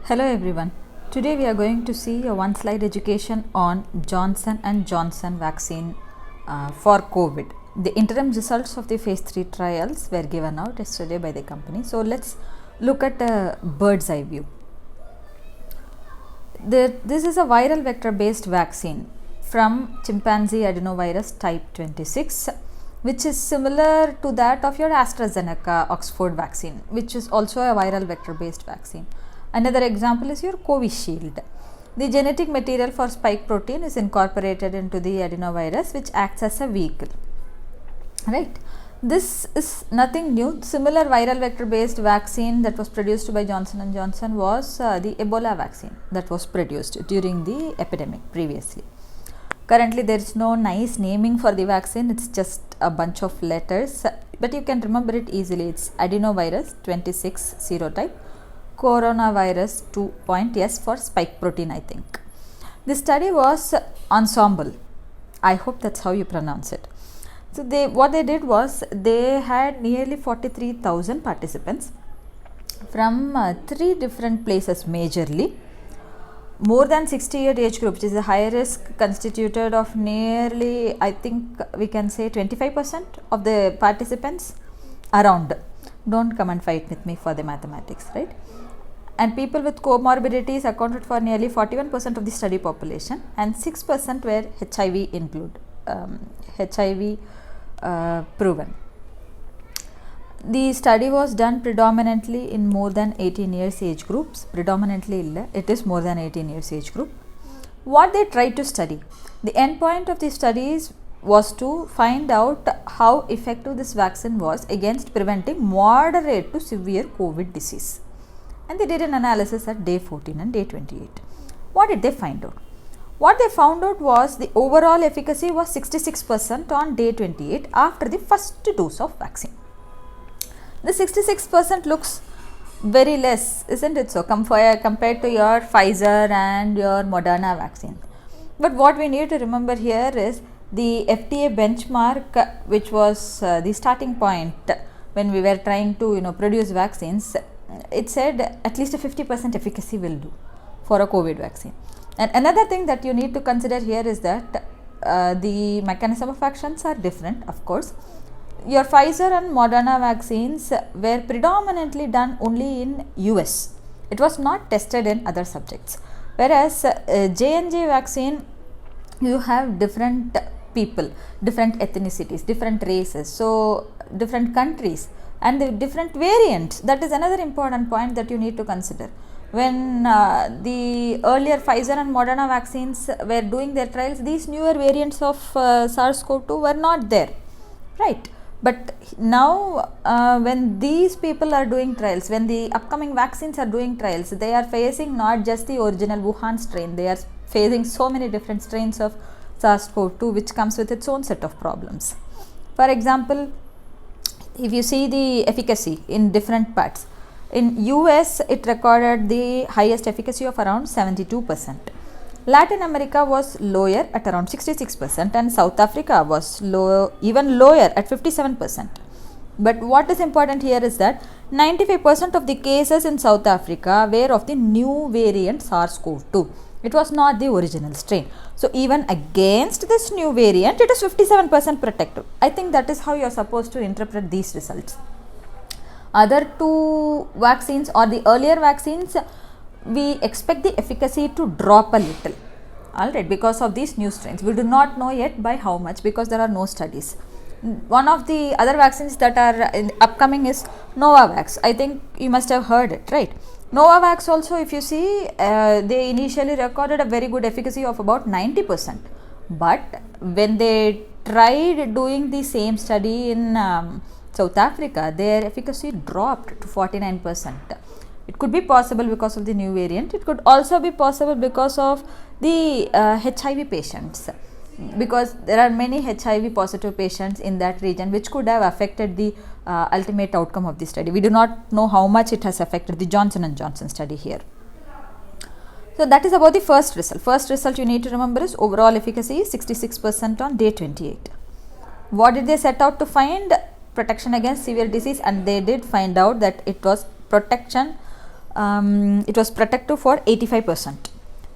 Hello everyone. Today we are going to see a one slide education on Johnson and Johnson vaccine for COVID. The interim results of the phase 3 trials were given out yesterday by the company. So let's look at a bird's eye view. This is a viral vector based vaccine from chimpanzee adenovirus type 26, which is similar to that of your AstraZeneca Oxford vaccine, which is also a viral vector based vaccine. Another example is your Covishield. The genetic material for spike protein is incorporated into the adenovirus, which acts as a vehicle. Right. This is nothing new. Similar viral vector based vaccine that was produced by Johnson and Johnson was the Ebola vaccine that was produced during the epidemic previously. Currently there is no nice naming for the vaccine, it's just a bunch of letters, but you can remember it easily. It's adenovirus 26 serotype, coronavirus 2.S for spike protein, I think. The study was ensemble. I hope that's how you pronounce it. So what they did was they had nearly 43,000 participants from 3 different places majorly. More than 60-year age group, which is a high risk, constituted of nearly, I think we can say 25% of the participants around. Don't come and fight with me for the mathematics, right? And people with comorbidities accounted for nearly 41% of the study population, and 6% were HIV proven. The study was done predominantly in more than 18 years age groups. Predominantly, it is more than 18 years age group. What they tried to study, the endpoint of the studies was to find out how effective this vaccine was against preventing moderate to severe COVID disease. And they did an analysis at day 14 and day 28. What did they find out? What they found out was the overall efficacy was 66% on day 28 after the first dose of vaccine. The 66% looks very less, isn't it so, compared to your Pfizer and your Moderna vaccine. But what we need to remember here is the FDA benchmark, which was the starting point when we were trying to produce vaccines. It said at least a 50% efficacy will do for a COVID vaccine. And another thing that you need to consider here is that the mechanism of actions are different, of course. Your Pfizer and Moderna vaccines were predominantly done only in US. It was not tested in other subjects. Whereas J&J vaccine, you have different people, different ethnicities, different races, so different countries and the different variants. That is another important point that you need to consider. When the earlier Pfizer and Moderna vaccines were doing their trials, these newer variants of SARS-CoV-2 were not there, right? But now when these people are doing trials, when the upcoming vaccines are doing trials, they are facing not just the original Wuhan strain, they are facing so many different strains of SARS-CoV-2, which comes with its own set of problems. For example, if you see the efficacy in different parts, in US it recorded the highest efficacy of around 72%. Latin America was lower at around 66% and South Africa was even lower at 57%. But what is important here is that 95% of the cases in South Africa were of the new variant SARS-CoV-2. It was not the original strain. So even against this new variant, it is 57% protective. I think that is how you are supposed to interpret these results. Other two vaccines or the earlier vaccines, we expect the efficacy to drop a little, alright, because of these new strains. We do not know yet by how much, because there are no studies. One of the other vaccines that are upcoming is Novavax. I think you must have heard it, right? Novavax also, if you see, they initially recorded a very good efficacy of about 90%. But when they tried doing the same study in South Africa, their efficacy dropped to 49%. It could be possible because of the new variant. It could also be possible because of the HIV patients, because there are many HIV positive patients in that region, which could have affected the ultimate outcome of the study. We do not know how much it has affected the Johnson and Johnson study here. So that is about the first result. First result you need to remember is overall efficacy is 66% on day 28. What did they set out to find? Protection against severe disease, and they did find out that it was protection it was protective for 85%.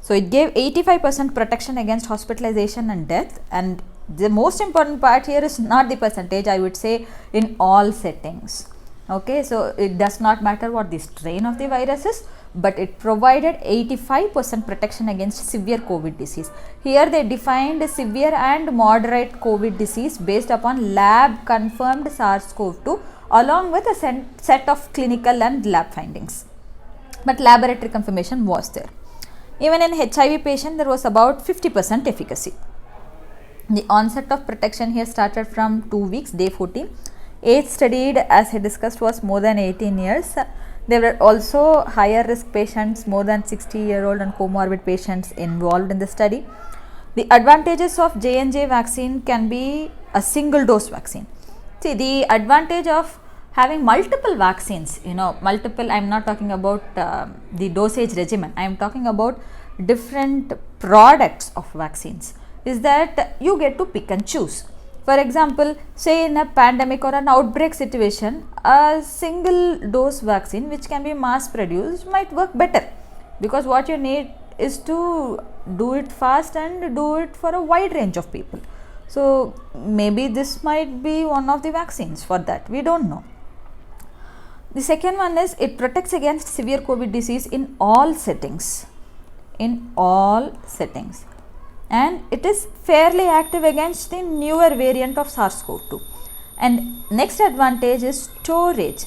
So it gave 85% protection against hospitalization and death, and the most important part here is not the percentage, I would say in all settings. Okay, so it does not matter what the strain of the virus is, but it provided 85% protection against severe COVID disease. Here they defined severe and moderate COVID disease based upon lab confirmed SARS-CoV-2 along with a set of clinical and lab findings. But laboratory confirmation was there. Even in HIV patient, there was about 50% efficacy. The onset of protection here started from 2 weeks, day 14. Age studied, as I discussed, was more than 18 years. There were also higher risk patients, more than 60-year-old and comorbid patients involved in the study. The advantages of J&J vaccine can be a single dose vaccine. See, the advantage of having multiple vaccines, multiple, I am not talking about the dosage regimen, I am talking about different products of vaccines, is that you get to pick and choose. For example, say in a pandemic or an outbreak situation, a single dose vaccine which can be mass produced might work better, because what you need is to do it fast and do it for a wide range of people. So maybe this might be one of the vaccines for that, we don't know. The second one is it protects against severe COVID disease in all settings. And it is fairly active against the newer variant of SARS-CoV-2. And next advantage is storage,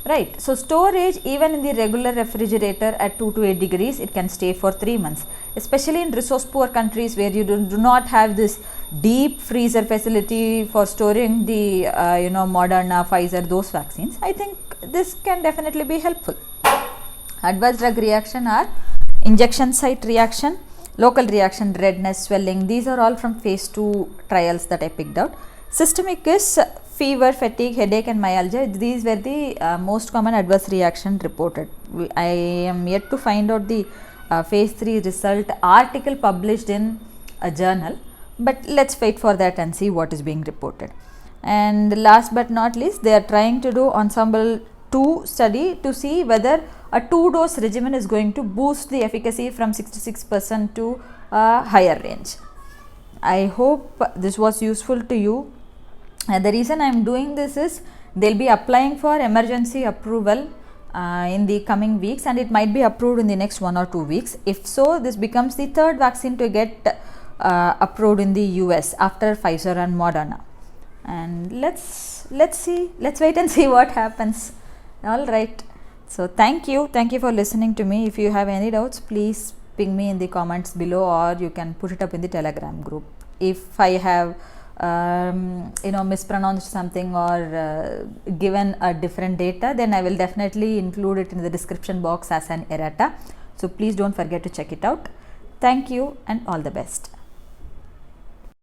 right? So storage, even in the regular refrigerator at 2 to 8 degrees, it can stay for 3 months, especially in resource poor countries where you do not have this deep freezer facility for storing the Moderna, Pfizer, those vaccines. I think this can definitely be helpful. Adverse drug reaction are injection site reaction, local reaction, redness, swelling. These are all from phase 2 trials that I picked out. Systemic is fever, fatigue, headache and myalgia. These were the most common adverse reaction reported. I am yet to find out the phase 3 result article published in a journal, but let's wait for that and see what is being reported. And last but not least, they are trying to do ensemble 2 study to see whether a 2-dose regimen is going to boost the efficacy from 66% to a higher range. I hope this was useful to you. The reason I am doing this is they will be applying for emergency approval in the coming weeks, and it might be approved in the next 1 or 2 weeks. If so, this becomes the third vaccine to get approved in the US after Pfizer and Moderna. And let's wait and see what happens. All right. So thank you for listening to me. If you have any doubts, please ping me in the comments below, or you can put it up in the Telegram group. If I have mispronounced something or given a different data, then I will definitely include it in the description box as an errata. So please don't forget to check it out. Thank you and all the best.